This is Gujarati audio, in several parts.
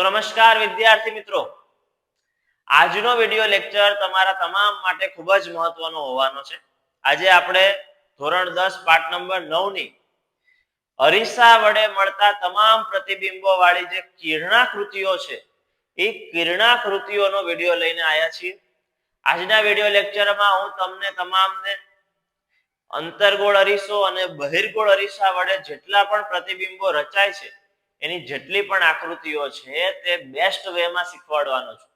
તો નમસ્કાર વિદ્યાર્થી મિત્રો, આજનો વિડિયો લેક્ચર તમારા તમામ માટે ખૂબ જ મહત્વનો હોવાનો છે. આજે આપણે ધોરણ 10 પાઠ નંબર 9 ની અરીસા વડે મળતા તમામ પ્રતિબિંબો વાળી જે કિરણાકૃતિઓ છે એ કિરણાકૃતિઓનો વિડિયો લઈને આવ્યા છીએ. આજના વિડિયો લેક્ચરમાં હું તમને તમામને અંતર્ગોળ અરીસો અને બહિર્ગોળ અરીસા વડે જેટલા પણ પ્રતિબિંબો રચાય છે એની જેટલી પણ આકૃતિઓ છે તે બેસ્ટ વેમાં શીખવાડવાનો છું,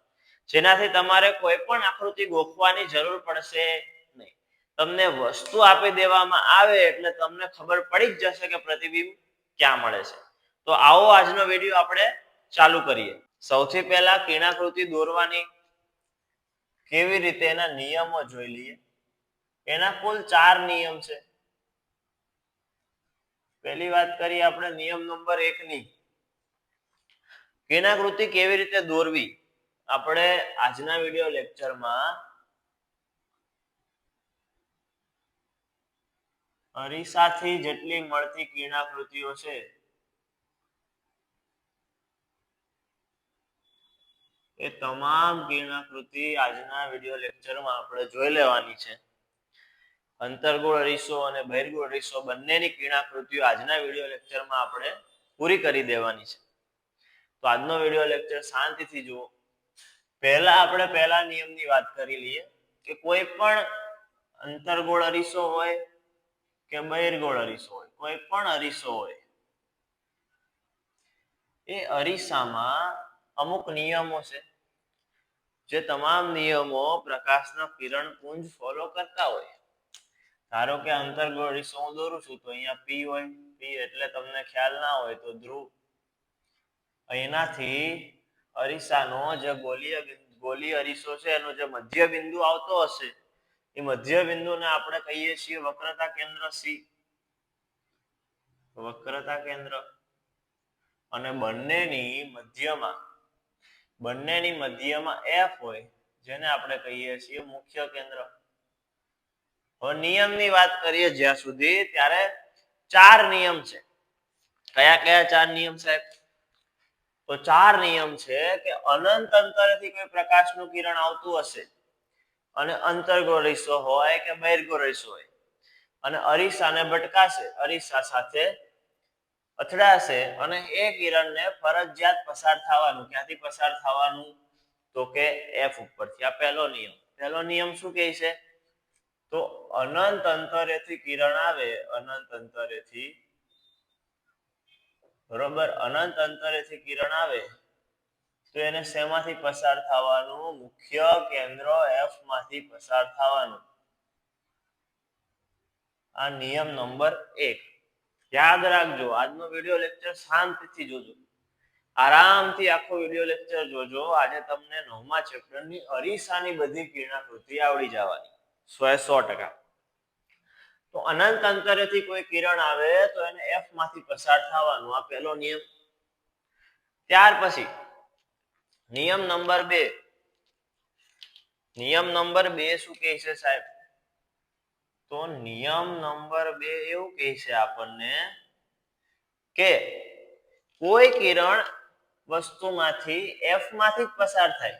જેનાથી તમારે કોઈ પણ આકૃતિ ગોખવાની જરૂર પડશે નહીં. તમને વસ્તુ આપી દેવામાં આવે એટલે તમને ખબર પડી જ જશે કે પ્રતિબિંબ ક્યાં મળે છે. તો આવો આજનો વિડિયો આપણે ચાલુ કરીએ. સૌથી પહેલા કિરણાકૃતિ દોરવાની કેવી રીતે એના નિયમો જોઈ લઈએ. એના કુલ 4 નિયમ છે. પહેલી વાત કરીએ આપણે નિયમ નંબર 1 ની. કિરણાકૃતિ કેવી રીતે દોરવી આપણે આજના વિડિયો લેક્ચરમાં અરીસાથી જેટલી મળતી કિરણાકૃતિઓ છે એ તમામ કિરણાકૃતિ આજના વિડિયો લેક્ચરમાં આપણે જોઈ લેવાની છે. અંતર્ગોળ અરીસો અને બહિર્ગોળ અરીસો બંનેની કિરણાકૃતિઓ આજના વિડિયો લેક્ચરમાં આપણે પૂરી કરી દેવાની છે. તો આજનો વિડિયો લેક્ચર શાંતિથી જુઓ. પહેલા આપણે પહેલા નિયમની વાત કરી લઈએ કે કોઈ પણ અંતર્ગોળ અરીસો હોય કે બહિર્ગોળ અરીસો હોય, કોઈ પણ અરીસો હોય, એ અરીસામાં અમુક નિયમો છે જે તમામ નિયમો પ્રકાશના કિરણપુંજ ફોલો કરતા હોય. ધારો કે અંતર્ગોળ અરીસો હું દોરું છું તો અહીંયા P હોય, P એટલે તમને ખ્યાલ ના હોય તો ધ્રુવ. અહીંયાથી અરીસાનો જે ગોલીય અરીસો છે એનો જે મધ્ય બિંદુ આવતો હશે એ મધ્ય બિંદુને આપણે કહીએ છીએ વક્રતા કેન્દ્ર C. વક્રતા કેન્દ્ર. અને બંનેની મધ્યમાં F હોય જેને આપણે કહીએ છીએ મુખ્ય કેન્દ્ર. હવે નિયમની વાત કરીએ જ્યાં સુધી, ત્યારે 4 નિયમ છે. કયા કયા 4 નિયમ સાહેબ? તો 4 નિયમ છે કે અનંત અંતરેથી કોઈ પ્રકાશનું કિરણ આવતું હશે અને અંતર્ગોળ અરીસો હોય કે બહિર્ગોળ અરીસો હોય અને અરીસાને ભટકાશે, અરીસા સાથે અથડાશે અને એ કિરણને ફરજિયાત પસાર થવાનું. ક્યાંથી પસાર થવાનું? તો કે F ઉપરથી. આ પહેલો નિયમ. પહેલો નિયમ શું કહે છે? તો અનંત અંતરેથી કિરણ આવે, અનંત અંતરેથી, બરોબર, અનંત અંતરેથી કિરણ આવે તો એને શેમાંથી પસાર થવાનું? મુખ્ય કેન્દ્ર F માંથી પસાર થવાનું. આ નિયમ નંબર 1. યાદ રાખજો. આજનો વિડિયો લેક્ચર શાંતિથી જોજો, આરામથી આખો વિડિયો લેક્ચર જોજો. આજે તમને 9મા ચેપ્ટરની અરીસાની બધી કિરણાકૃતિ આવડી જવાની 100%. તો અનંત અંતરેથી કોઈ કિરણ આવે તો એને F માંથી પસાર થવાનું. આ પહેલો નિયમ. ત્યાર પછી નિયમ નંબર 2. નિયમ નંબર 2 શું કહે છે સાહેબ? તો નિયમ નંબર 2 એવું કહે છે આપણને કે કોઈ કિરણ વસ્તુમાંથી F માંથી જ પસાર થાય.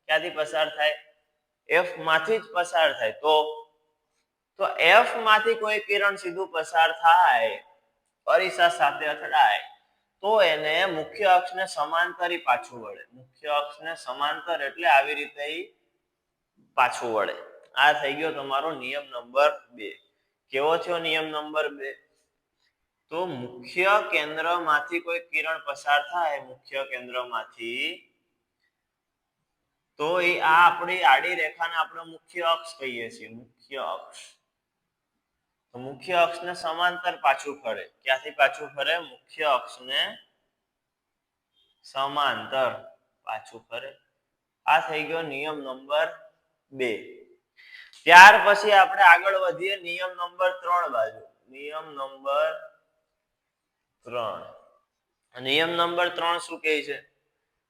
ક્યાંથી પસાર થાય? F માંથી જ પસાર થાય. તો F માંથી કોઈ કિરણ સીધું પસાર થાય, અરીસા સાથે અથડાય, તો એને મુખ્ય અક્ષને સમાંતર પાછું વળે. મુખ્ય અક્ષને સમાંતર એટલે આવી રીતે પાછું વળે. આ થઈ ગયો તમારો નિયમ નંબર 2. કેવો થયો નિયમ નંબર 2? તો મુખ્ય કેન્દ્રમાંથી કોઈ કિરણ પસાર થાય, મુખ્ય કેન્દ્રમાંથી, તો એ આ આપણી આડી રેખાને આપણે મુખ્ય અક્ષ કહીએ છીએ. મુખ્ય અક્ષ. તો મુખ્ય અક્ષને સમાંતર પાછું ફરે. ક્યાંથી પાછું ફરે? મુખ્ય અક્ષને સમાંતર પાછું ફરે. આ થઈ ગયો નિયમ નંબર 2. ત્યાર પછી આપણે આગળ વધીએ નિયમ નંબર 3 બાજુ. નિયમ નંબર 3. નિયમ નંબર 3 શું કહે છે?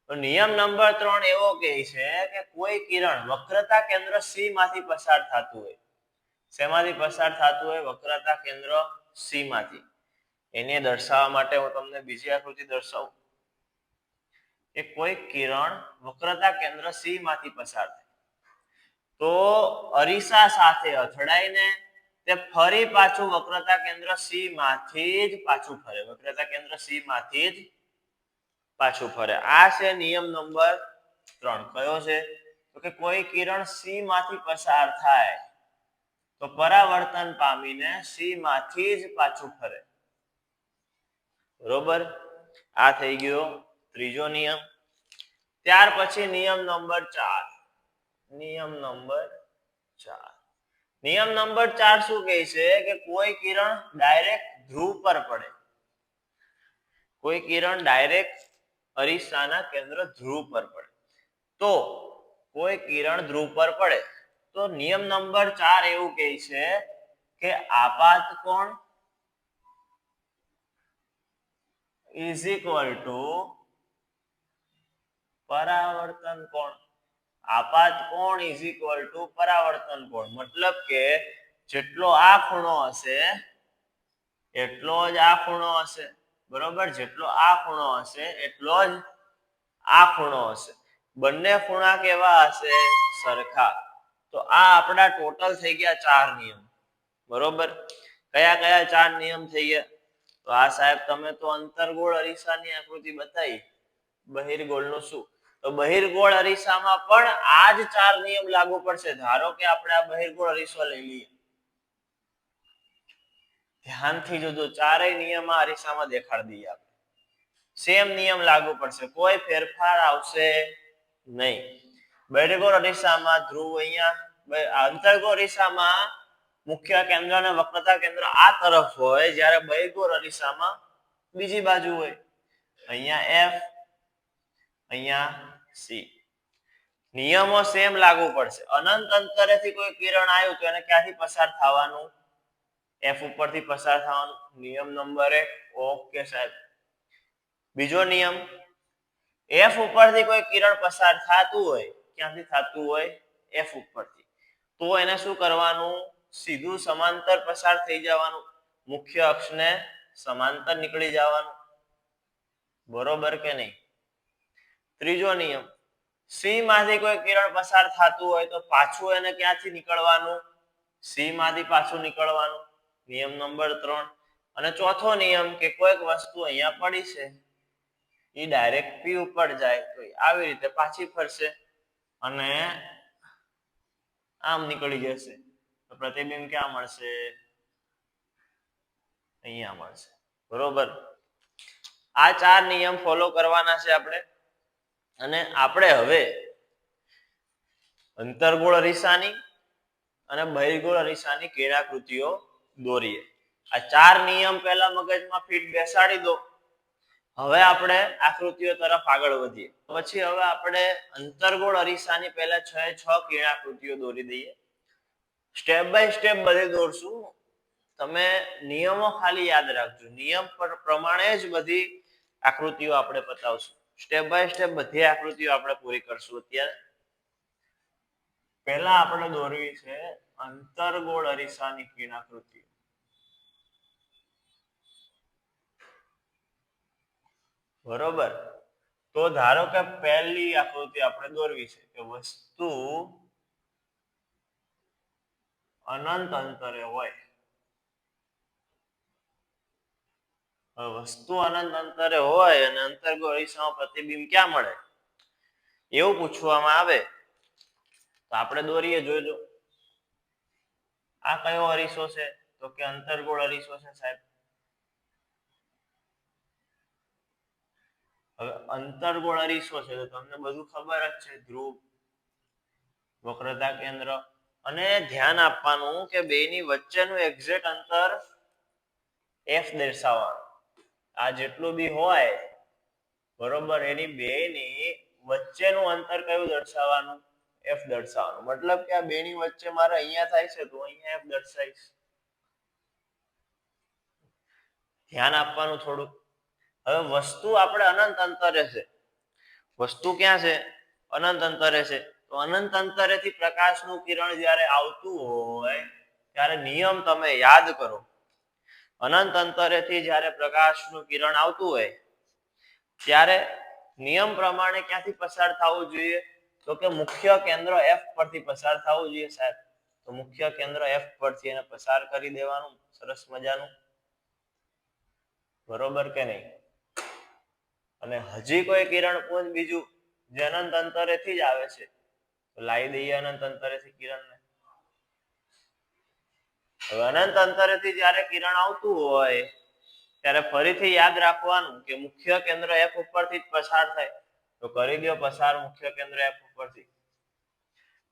તો નિયમ નંબર 3 એવો કહે છે કે કોઈ કિરણ વક્રતા કેન્દ્ર C માંથી પસાર થતું હોય. શેમાંથી પસાર થતું હોય? વક્રતા કેન્દ્ર C માંથી. એને દર્શાવવા માટે હું તમને બીજી આકૃતિ દર્શાવું. કે કોઈ કિરણ વક્રતા કેન્દ્ર સી માંથી પસાર થાય તો અરીસા સાથે અથડાઈને તે ફરી પાછું વક્રતા કેન્દ્ર સી માંથી જ પાછું ફરે વક્રતા કેન્દ્ર સી માંથી જ પાછું ફરે આ છે નિયમ નંબર 3 કયો છે તો કે કોઈ કિરણ સી માંથી પસાર થાય તો પરાવર્તન પામીને સી માંથી જ પાછું ફરે બરોબર આ થઈ ગયો ત્રીજો નિયમ ત્યાર પછી નિયમ નંબર 4 નિયમ નંબર 4 શું કહે છે કે કોઈ કિરણ ડાયરેક્ટ ધ્રુવ પર પડે કોઈ કિરણ ડાયરેક્ટ અરીસાના કેન્દ્ર ધ્રુવ પર પડે તો કોઈ કિરણ ધ્રુવ પર પડે તો નિયમ નંબર 4 એવું કહે છે કે આપાત કોણ is equal to પરાવર્તન કોણ આપાત કોણ is equal to પરાવર્તન કોણ મતલબ કે જેટલો આ ખૂણો હશે એટલો જ આ ખૂણો હશે બરોબર જેટલો આ ખૂણો હશે એટલો જ આ ખૂણો હશે બંને ખૂણા કેવા હશે સરખા તો આ આપણા ટોટલ થઈ ગયા 4 નિયમ બરોબર કયા કયા 4 નિયમ થઈ ગયા તો આ સાહેબ તમે તો અંતર્ગોળ અરીસાની આકૃતિ બતાવી બહિર્ગોળનું શું તો બહિર્ગોળ અરીસામાં પણ આ જ 4 નિયમ લાગુ પડશે ધારો કે આપણે આ બહિર્ગોળ અરીસો લઈ લઈએ ધ્યાનથી જોજો ચારેય નિયમ આ અરીસામાં દેખાડી દઈએ આપણે સેમ નિયમ લાગુ પડશે કોઈ ફેરફાર આવશે નહીં બહિર્ગોળ અરીસામાં ધ્રુવ અહીંયા અંતર્ગોળ અરીસામાં મુખ્ય કેન્દ્ર અને વક્રતા કેન્દ્ર આ તરફ હોય જ્યારે બહિર્ગોળ અરીસામાં બીજી બાજુ હોય અહીંયા F અહીંયા C નિયમો સેમ લાગુ પડશે અનંત અંતરેથી કોઈ કિરણ આવ્યું તો એને ક્યાંથી પસાર થવાનું F ઉપરથી પસાર થવાનું નિયમ નંબર 1 ઓકે સાહેબ બીજો નિયમ F ઉપરથી કોઈ કિરણ પસાર થતું હોય ક્યાંથી થતું હોય F ઉપરથી તો એને શું કરવાનું સીધું સમાંતર પસાર થઈ જવાનું મુખ્ય અક્ષને સમાંતર નીકળી જવાનું બરોબર કે નહીં ત્રીજો નિયમ C માંથી કોઈ કિરણ પસાર થતું હોય તો પાછું એને ક્યાંથી નીકળવાનું C માંથી પાછું નીકળવાનું નિયમ નંબર 3 અને ચોથો નિયમ કે કોઈક વસ્તુ અહીંયા પડી છે એ ડાયરેક્ટ P ઉપર જાય તો આવી રીતે પાછી ફરશે અને આમ નીકળી જશે તો પ્રતિબિંબ ક્યાં મળશે અહીંયા મળશે બરોબર આ 4 નિયમ ફોલો કરવાના છે આપણે અને આપણે હવે અંતર્ગોળ અરીસાની અને બહિર્ગોળ અરીસાની કિરણાકૃતિઓ દોરીએ આ 4 નિયમ પહેલા મગજમાં ફિટ બેસાડી દો હવે આપણે આકૃતિઓ તરફ આગળ વધીએ પછી હવે આપણે અંતર્ગોળ અરીસાની પહેલા 6 કિરણાકૃતિઓ દોરી દઈએ સ્ટેપ બાય સ્ટેપ બધી દોરશું તમે નિયમો ખાલી યાદ રાખજો નિયમ પ્રમાણે જ બધી આકૃતિઓ આપણે બતાવશું સ્ટેપ બાય સ્ટેપ બધી આકૃતિઓ આપણે પૂરી કરશું અત્યારે પહેલા આપણે દોરવી છે અંતર્ગોળ અરીસાની કિરણાકૃતિ બરોબર તો ધારો કે પહેલી આકૃતિ આપણે દોરવી છે કે વસ્તુ અનંત અંતરે હોય વસ્તુ અનંત અંતરે હોય અને અંતર્ગોળ અરીસામાં પ્રતિબિંબ ક્યાં મળે એવું પૂછવામાં આવે તો આપણે દોરીએ જોજો આ કયો અરીસો છે તો કે અંતર્ગોળ અરીસો છે સાહેબ હવે અંતર્ગોળ અરીસો છે તો તમને બધું ખબર જ છે ધ્રુવ વક્રતા કેન્દ્ર અને ધ્યાન આપવાનું કે બેની વચ્ચેનું એક્ઝેક્ટ અંતર F દર્શાવવાનું આ જેટલું બી હોય બરોબર એની બેની વચ્ચેનું અંતર કયું દર્શાવવાનું F દર્શાવવાનું મતલબ કે આ બેની વચ્ચે મારે અહીંયા થાય છે તો અહીંયા F દર્શાવીશ ધ્યાન આપવાનું થોડું હવે વસ્તુ આપણે અનંત અંતરે છે વસ્તુ ક્યાં છે અનંત અંતરે છે તો અનંત અંતરેથી પ્રકાશનું કિરણ જ્યારે આવતું હોય ત્યારે નિયમ તમે યાદ કરો અનંત અંતરેથી જ્યારે પ્રકાશનું કિરણ આવતું હોય ત્યારે નિયમ પ્રમાણે ક્યાંથી પસાર થવું જોઈએ? તો કે મુખ્ય કેન્દ્ર F પરથી પસાર થવું જોઈએ સાહેબ. તો મુખ્ય કેન્દ્ર F પરથી એને પસાર કરી દેવાનું. સરસ મજાનું. બરોબર કે નહીં? અને હજી કોઈ કિરણપુંજ બીજું જે અનંત અંતરેથી જ આવે છે તો લાવી દઈએ અનંત અંતરેથી કિરણને. હવે અનંત અંતરેથી જ્યારે કિરણ આવતું હોય ત્યારે ફરીથી યાદ રાખવાનું કે મુખ્ય કેન્દ્ર F ઉપરથી જ પસાર થાય. તો કરી દો પસાર મુખ્ય કેન્દ્ર F ઉપરથી.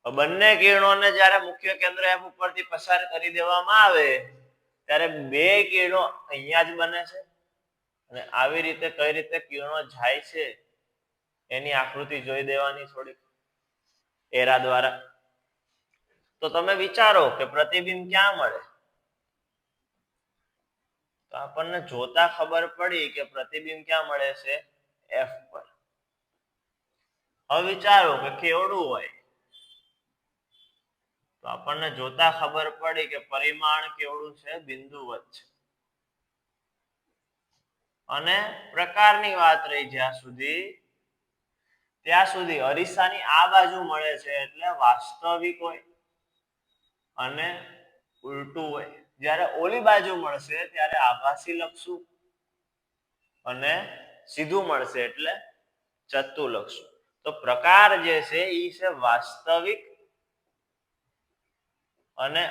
બંને કિરણોને જ્યારે મુખ્ય કેન્દ્ર F ઉપરથી પસાર કરી દેવામાં આવે ત્યારે બે કિરણો અહીંયા જ બને છે અને આવી રીતે કઈ રીતે કિરણો જાય છે એની આકૃતિ જોઈ દેવાની થોડી એરા દ્વારા. તો તમે વિચારો કે પ્રતિબિંબ ક્યાં મળે? તો આપણને જોતા ખબર પડી કે પ્રતિબિંબ ક્યાં મળે છે? F પર. હવે વિચારો કે કેવડું હોય? તો આપણને જોતા ખબર પડી કે પરિમાણ કેવડું છે? બિંદુવત છે. અને પ્રકારની વાત રહી જ્યાં સુધી ત્યાં સુધી અરીસાની આ બાજુ મળે છે એટલે વાસ્તવિક હોય અને ઉલટું હોય. જ્યારે ઓલી બાજુ મળશે ત્યારે આભાસી લખશું અને સીધું મળશે એટલે ચત્તુ લખશું. તો પ્રકાર જે છે એ છે વાસ્તવિક અને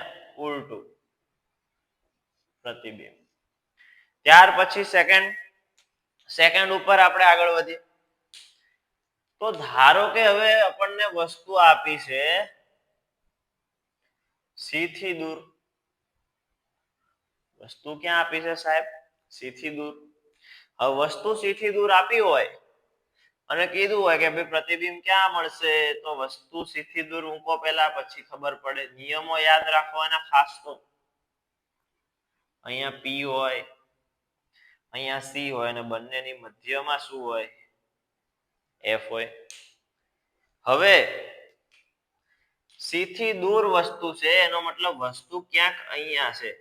ઉલટું પ્રતિબિંબ. ત્યાર પછી સેકન્ડ ઉપર આપણે આગળ વધીએ. તો ધારો કે હવે આપણને વસ્તુ આપી છે સી થી દૂર. વસ્તુ ક્યાં આપી છે સાહેબ? સી થી દૂર. હવે વસ્તુ સી થી દૂર આપી હોય અને કીધું હોય કે ભાઈ પ્રતિબિંબ ક્યાં મળશે? તો વસ્તુ સી થી દૂર મૂકો પહેલા પછી ખબર પડે. નિયમો યાદ રાખવાના ખાસ. તો અહીંયા P હોય અહીંયા C હોય અને બંનેની મધ્યમાં શું હોય? F હોય. હવે સી થી દૂર વસ્તુ છે એનો મતલબ વસ્તુ ક્યાંક અહીંયા છે.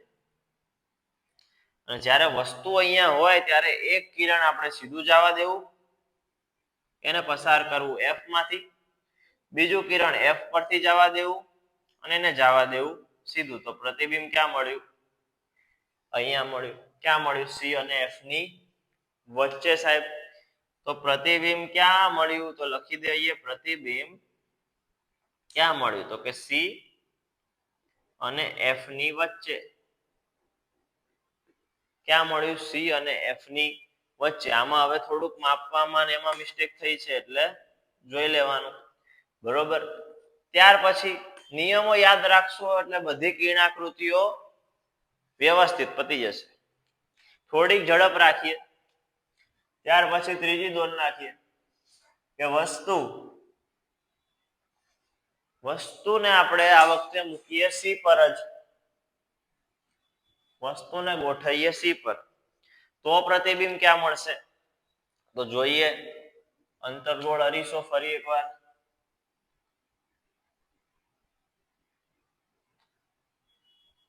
અને જ્યારે વસ્તુ અહીંયા હોય ત્યારે એક કિરણ આપણે સીધું જવા દેવું, એને પસાર કરવું F માંથી. બીજું કિરણ F પરથી જવા દેવું અને એને જવા દેવું સીધું. તો પ્રતિબિંબ ક્યાં મળ્યું? અહીંયા મળ્યું. ક્યાં મળ્યું? C અને F ની વચ્ચે સાહેબ. તો પ્રતિબિંબ ક્યાં મળ્યું? તો લખી દઈએ પ્રતિબિંબ ક્યાં મળ્યું? તો કે C અને F ની વચ્ચે. ક્યાં મળ્યું? C અને F ની વચ્ચે. આમાં હવે થોડુંક માપવામાં ને એમાં મિસ્ટેક થઈ છે એટલે જોઈ લેવાનું. બરોબર. ત્યાર પછી નિયમો યાદ રાખશો એટલે બધી કિરણાકૃતિઓ વ્યવસ્થિત પતી જશે. થોડીક ઝડપ રાખીએ. ત્યાર પછી ત્રીજી દોડ નાખીએ કે વસ્તુને આપણે આ વખતે મૂકીએ C પર જ. વસ્તુને ગોઠવીએ C પર. તો પ્રતિબિંબ ક્યાં મળશે? તો જોઈએ અંતર્ગોળ અરીસો ફરી એકવાર.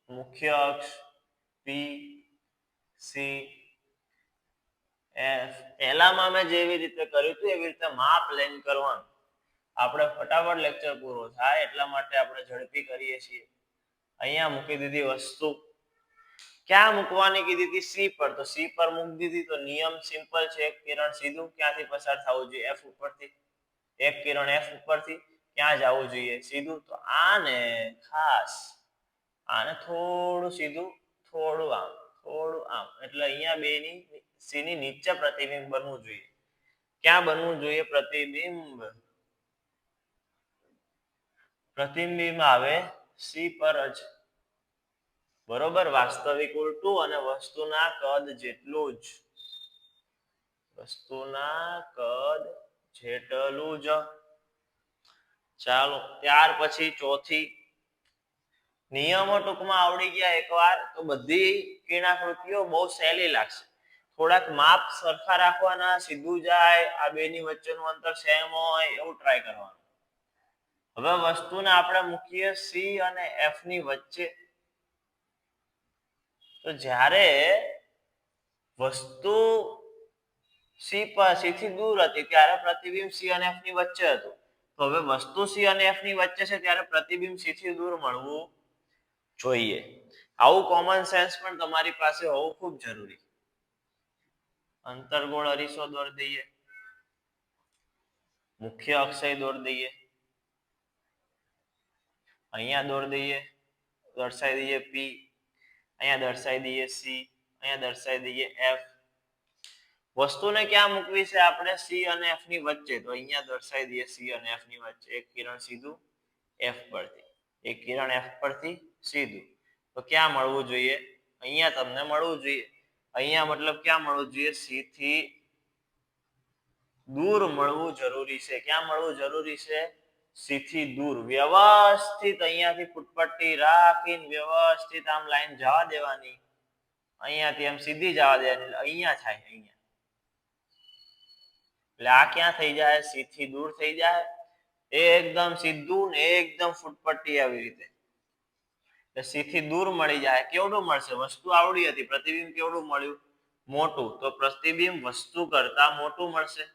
મુખ્ય અક્ષ P C F. પહેલામાં મેં જેવી રીતે કર્યું હતું એવી રીતે માપ લઈને કરવાનું. આપણે ફટાફટ લેક્ચર પૂરો થાય એટલા માટે આપણે ઝડપી કરીએ છીએ. અહીંયા મૂકી દીધી વસ્તુ. ક્યાં મૂકવાની કીધી હતી? C પર. તો C પર મૂકી દીધી. તો નિયમ સિમ્પલ છે. એક કિરણ સીધું ક્યાંથી પસાર થવું જોઈએ? F ઉપરથી. એક કિરણ F ઉપરથી ક્યાં જવું જોઈએ? સીધું. તો આને ખાસ આને થોડું સીધું, થોડું આમ, થોડું આમ. એટલે અહીંયા બેની C ની નીચે પ્રતિબિંબ બનવું જોઈએ. ક્યાં બનવું જોઈએ પ્રતિબિંબ? પ્રતિબિંબ આવે C પર જ. બરોબર. વાસ્તવિક ઉલટું અને વસ્તુના કદ જેટલું જ. વસ્તુના કદ જેટલું જ. ચાલો ત્યાર પછી ચોથી. નિયમો ટૂંકમાં આવડી ગયા એકવાર તો બધી કિરણાકૃતિઓ બહુ સહેલી લાગશે. થોડાક માપ સરખા રાખવાના, સીધું જાય, આ બેની વચ્ચેનું અંતર સેમ હોય એવું ટ્રાય કરવાનું. હવે વસ્તુને આપણે મૂકીએ C અને F ની વચ્ચે. તો જ્યારે વસ્તુ સી થી દૂર હતી ત્યારે પ્રતિબિંબ સી અને એફ ની વચ્ચે હતું. તો હવે વસ્તુ સી અને એફ ની વચ્ચે છે ત્યારે પ્રતિબિંબ સી થી દૂર મળવું જોઈએ. આવું કોમન સેન્સ પણ તમારી પાસે હોવું ખૂબ જરૂરી. અંતર્ગોળ અરીસો દોરી દઈએ, મુખ્ય અક્ષય દોરી દઈએ, અહીંયા દોરી દઈએ, દર્શાવી દઈએ પી, અહીંયા દર્શાવી દઈએ સી, અહીંયા દર્શાવી દઈએ એફ. વસ્તુને ક્યાં મૂકવી છે આપણે? સી અને એફ ની વચ્ચે. તો અહીંયા દર્શાવી દઈએ સી અને એફ ની વચ્ચે. એક કિરણ સીધું એફ પરથી, એક કિરણ એફ પરથી સીધું. તો ક્યાં મળવું જોઈએ? અહીંયા તમને મળવું જોઈએ. અહીંયા મતલબ ક્યાં મળવું જોઈએ? સી થી દૂર મળવું જરૂરી છે. ક્યાં મળવું જરૂરી છે? સી થી દૂર. વ્યવસ્થિત અહીંયાથી ફૂટપટ્ટી રાખીને વ્યવસ્થિત આમ લાઈન જવા દેવાની. અહીંયાથી એમ સીધી જવા દેવાની. અહીંયા થાય અહીંયા. એટલે આ ક્યાં થઈ જાય? સી થી દૂર થઈ જાય. એકદમ સીધું ને એકદમ ફૂટપટ્ટી આવી રીતે. એટલે સી થી દૂર મળી જાય. કેવડું મળશે? વસ્તુ આવડી હતી, પ્રતિબિંબ કેવડું મળ્યું? મોટું. તો પ્રતિબિંબ વસ્તુ કરતા મોટું મળશે.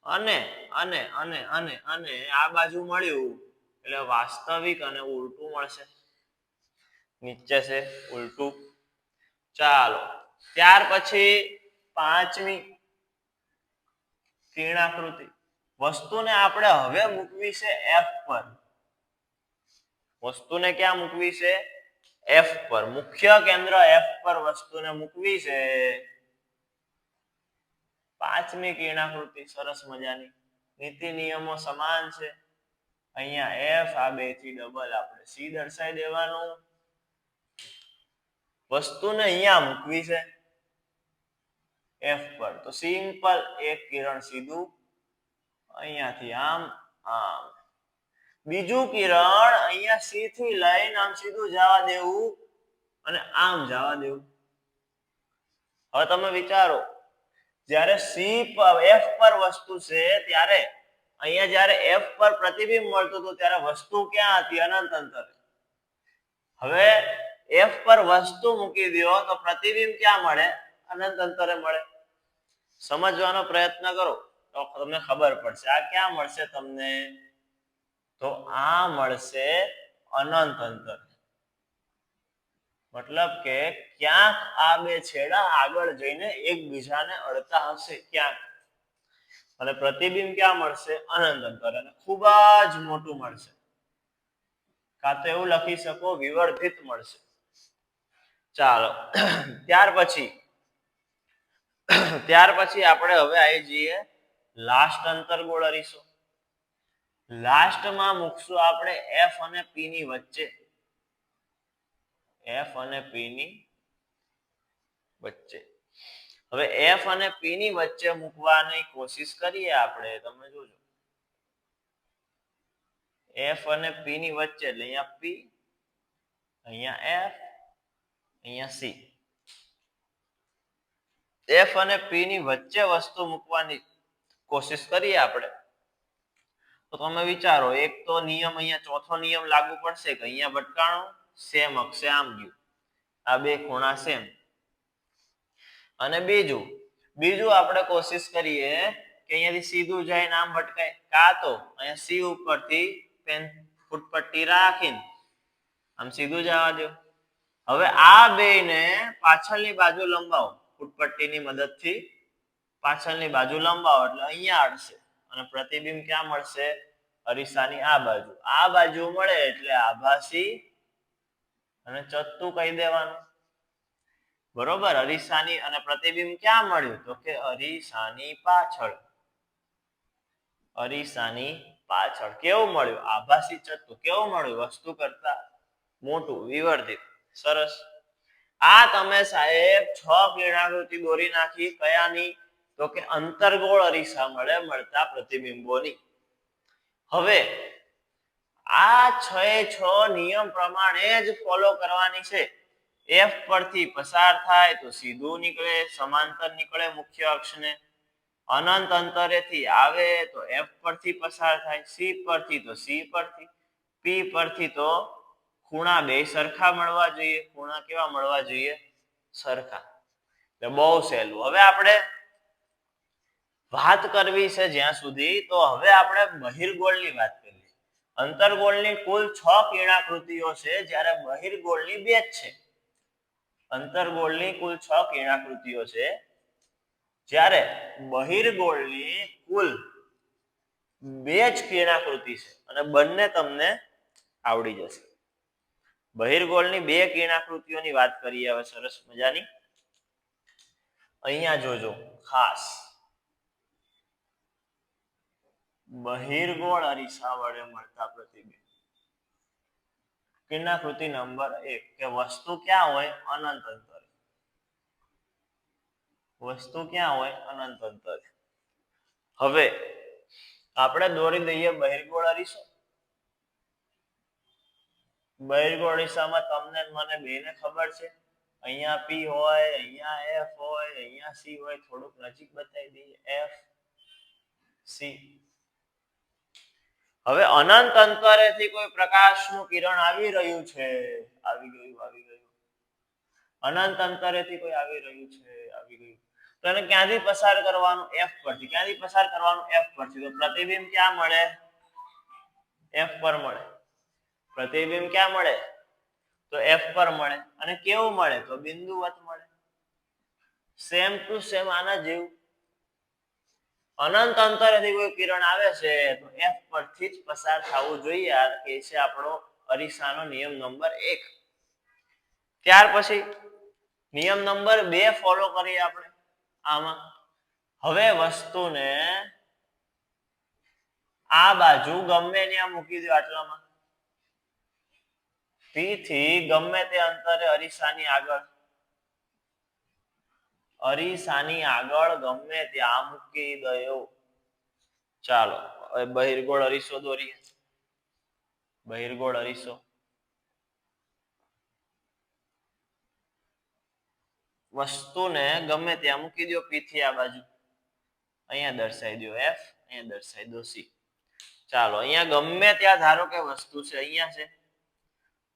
અને અને અને અને અને આ બાજુ મળ્યું એટલે વાસ્તવિક અને ઉલટું મળશે. નીચે છે ઉલટું. ચાલો ત્યાર પછી પાંચમી કિરણાકૃતિ. વસ્તુને આપણે હવે મૂકવી છે એફ પર. વસ્તુને ક્યાં મૂકવી છે? એફ પર. મુખ્ય કેન્દ્ર એફ પર વસ્તુને મૂકવી છે. પાંચમી કિરણાકૃતિ સરસ મજાની. નીતિ નિયમો સમાન છે. અહીંયા એફ, આ બે થી ડબલ આપણે સી દર્શાવી દેવાનું. વસ્તુને અહીંયા મૂકવી છે એફ પર. તો સિમ્પલ એક કિરણ સીધું અહીંયાથી આમ આમ. બીજું કિરણ અહીંયા સી થી લઈને આમ સીધું જવા દેવું અને આમ જવા દેવું. હવે તમે વિચારો, જ્યારે સી પર એફ પર વસ્તુ છે ત્યારે અહીંયા જ્યારે એફ પર પ્રતિબિંબ મળતું હતું ત્યારે વસ્તુ ક્યાં હતી? અનંત અંતરે. હવે એફ પર વસ્તુ મૂકી દો તો પ્રતિબિંબ ક્યાં મળે? અનંત અંતરે મળે. સમજવાનો પ્રયત્ન કરો તો તમને ખબર પડશે. આ ક્યાં મળશે તમને? તો આ મળશે અનંત અંતર. મતલબ કે ક્યાંક આ બે છેડા આગળ જઈને એકબીજાને અડતા હશે ક્યાંક. અને પ્રતિબિંબ ક્યાં મળશે? અનંત અંતરે. અને ખૂબ જ મોટું મળશે. કાં તો એવું લખી શકો વિવર્ધિત મળશે. ચાલો ત્યાર પછી આપણે હવે આવી જઈએ લાસ્ટ અંતર્ગોળ અરીસો. લાસ્ટમાં મૂકશું આપણે એફ અને પી ની વચ્ચે. એફ અને પી ની વચ્ચે. હવે એફ અને પી ની વચ્ચે મૂકવાની કોશિશ કરીએ આપણે. તમે જોજો એફ અને પી ની વચ્ચે. એટલે અહીંયા પી, અહીંયા એફ, અહીંયા સી. એફ અને પી ની વચ્ચે વસ્તુ મૂકવાની કોશિશ કરીએ આપણે. તો તમે વિચારો, એક તો નિયમ અહીંયા ચોથો નિયમ લાગુ પડશે કે અહીંયા ભટકાણું સેમ અક્ષે આમ ગયું. આ બે ખૂણા સેમ. અને બીજું આપણે કોશિશ કરીએ કે અહીંયાથી સીધું જઈને આમ ભટકાય. કાં તો અહીંયા સી ઉપરથી પેન ફૂટપટ્ટી રાખીને આમ સીધું જવા દો. હવે આ બેને પાછળની બાજુ લંબાવો. ફૂટપટ્ટીની મદદથી પાછળની બાજુ લંબાવો એટલે અહીંયા અડશે અને પ્રતિબિંબ ક્યાં મળશે? અરીસાની આ બાજુ. આ બાજુ મળે એટલે આભાસી અને ચત્તુ કહી દેવાનું. બરોબર. અરીસાની અને પ્રતિબિંબ ક્યાં મળ્યું? તો કે અરીસાની પાછળ. અરીસાની પાછળ. કેવું મળ્યું? આભાસી ચત્તુ. કેવું મળ્યું? વસ્તુ કરતા મોટું, વિવર્ધિત. સરસ. આ તમે સાહેબ 6 કિરણાકૃતિ દોરી નાખી. કયાની? તો કે અંતર્ગોળ અરીસા મળતા પ્રતિબિંબોની. હવે આ 6 નિયમ પ્રમાણે જ ફોલો કરવાની છે. એફ પરથી પસાર થાય તો સીધું નીકળે, સમાંતર નીકળે મુખ્ય અક્ષને. અનંત અંતરેથી આવે તો એફ પરથી પસાર થાય, સી પરથી તો સી પરથી, પી પરથી તો ખૂણા બે સરખા મળવા જોઈએ. ખૂણા કેવા મળવા જોઈએ? સરખા. બહુ સહેલું. હવે આપણે વાત કરવી છે જ્યાં સુધી, તો હવે આપણે બહિર્ગોળની વાત કરીએ. અંતર્ગોળની કુલ 6 કિરણાકૃતિઓ છે, જ્યારે બહિર્ગોળની 2 જ છે. અંતર્ગોળની કુલ 6 કિરણાકૃતિઓ છે, જ્યારે બહિર્ગોળની કુલ 2 જ કિરણાકૃતિ છે, અને બંને તમને આવડી જશે. બહિર્ગોળની 2 કિરણાકૃતિઓની વાત કરીએ હવે સરસ મજાની. અહીંયા જોજો ખાસ, બહિર્ગોળ અરીસા વડે મળતા પ્રતિબિંબ. કિરણાકૃતિ નંબર 1 કે વસ્તુ ક્યાં હોય? અનંત અંતરે. વસ્તુ ક્યાં હોય? અનંત અંતરે. હવે આપણે દોરી દઈએ બહિર્ગોળ અરીસો. બહિર્ગોળ અરીસામાં તમને મને બેને ખબર છે, અહીંયા P હોય, અહીંયા F હોય, અહીંયા C હોય. થોડુંક નજીક બતાવી દઈએ, F C. હવે અનંત અંતરેથી કોઈ પ્રકાશનું કિરણ આવી રહ્યું છે, આવી ગયું. અનંત અંતરેથી કોઈ આવી રહ્યું છે, આવી ગયું. તો એને ક્યાંથી પસાર કરવાનું? F પરથી. ક્યાંથી પસાર કરવાનું? F પરથી. તો પ્રતિબિંબ ક્યાં મળે? F પર મળે. પ્રતિબિંબ ક્યાં મળે? તો F પર મળે. અને કેવું મળે? તો બિંદુવત મળે. સેમ ટુ સેમ આના જેવું. અનંત અંતરેથી કોઈ કિરણ આવે છે તો F પરથી જ પસાર થવું જોઈએ. આ કે છે આપણો અરીસાનો નિયમ નંબર 1. ત્યાર પછી નિયમ નંબર 2 ફોલો કરીએ આપણે આમાં. હવે વસ્તુને આ બાજુ ગમે ત્યાં મૂકી દો, આટલામાં P થી ગમે તે અંતરે અરીસાની આગળ ગમે ત્યાં મૂકી દયો. ચાલો હવે બહિર્ગોળ અરીસો દોરીએ. બહિર્ગોળ અરીસો. વસ્તુને ગમે ત્યાં મૂકી દો P થી આ બાજુ. અહીંયા દર્શાવી દો F, અહીંયા દર્શાવી દો C. ચાલો અહીંયા ગમે ત્યાં ધારો કે વસ્તુ છે, અહીંયા છે,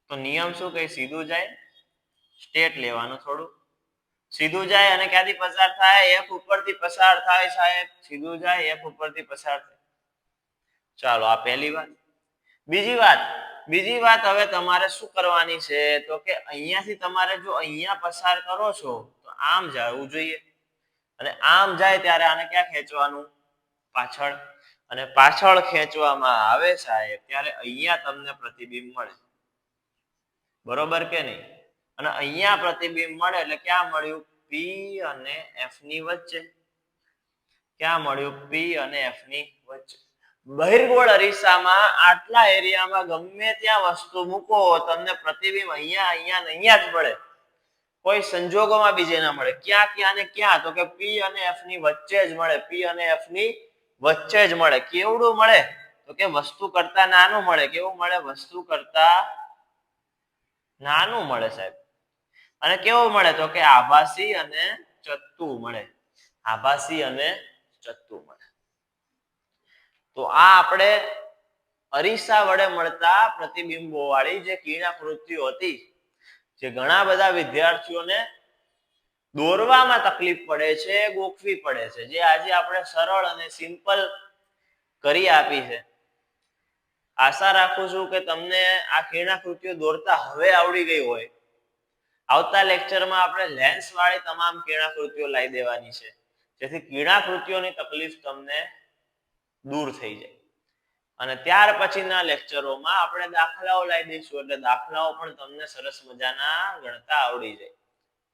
તો નિયમ શું કહે? સીધું જાય, સ્ટેટ લેવાનું થોડું. સીધું જાય અને ક્યાંથી પસાર થાય? F ઉપરથી પસાર થાય સાહેબ. સીધું જાય, F ઉપરથી પસાર થાય. ચાલો આ પહેલી વાત. બીજી વાત હવે તમારે શું કરવાની છે? તો કે અહીંયાથી તમારે જો અહીંયા પસાર કરો છો તો આમ જવું જોઈએ, અને આમ જાય ત્યારે આને ક્યાં ખેંચવાનું? પાછળ. અને પાછળ ખેંચવામાં આવે સાહેબ ત્યારે અહીંયા તમને પ્રતિબિંબ મળે. બરોબર કે નહીં? અને અહીંયા પ્રતિબિંબ મળે એટલે ક્યાં મળ્યું? P અને F ની વચ્ચે. ક્યાં મળ્યું? P અને F ની વચ્ચે. બહિર્ગોળ અરીસામાં આટલા એરિયામાં ગમે ત્યાં વસ્તુ મૂકો, તમને પ્રતિબિંબ અહીંયા જ મળે. કોઈ સંજોગોમાં બીજે ના મળે. ક્યાં ને ક્યાં? તો કે P અને F ની વચ્ચે જ મળે. P અને F ની વચ્ચે જ મળે. કેવડું મળે? તો કે વસ્તુ કરતા નાનું મળે. કેવું મળે? વસ્તુ કરતા નાનું મળે સાહેબ. અને કેવું મળે? તો કે આભાસી અને ચત્તુ મળે. આભાસી અને ચત્તુ મળે. તો આ આપણે અરીસા વડે મળતા પ્રતિબિંબો વાળી જે કિરણાકૃતિઓ હતી, જે ઘણા બધા વિદ્યાર્થીઓને દોરવામાં તકલીફ પડે છે, ગોખવી પડે છે, જે આજે આપણે સરળ અને સિમ્પલ કરી આપી છે. આશા રાખું છું કે તમને આ કિરણાકૃતિઓ દોરતા હવે આવડી ગઈ હોય. આવતા લેક્ચરમાં આપણે લેન્સ વાળી તમામ કિરણાકૃતિઓ લાવી દેવાની છે, જેથી કિરણાકૃતિઓની તકલીફ તમને દૂર થઈ જાય. અને ત્યાર પછીના લેક્ચરોમાં આપણે દાખલાઓ લાવી દઈશું, એટલે દાખલાઓ પણ તમને સરસ મજાના ગણતા આવડી જાય.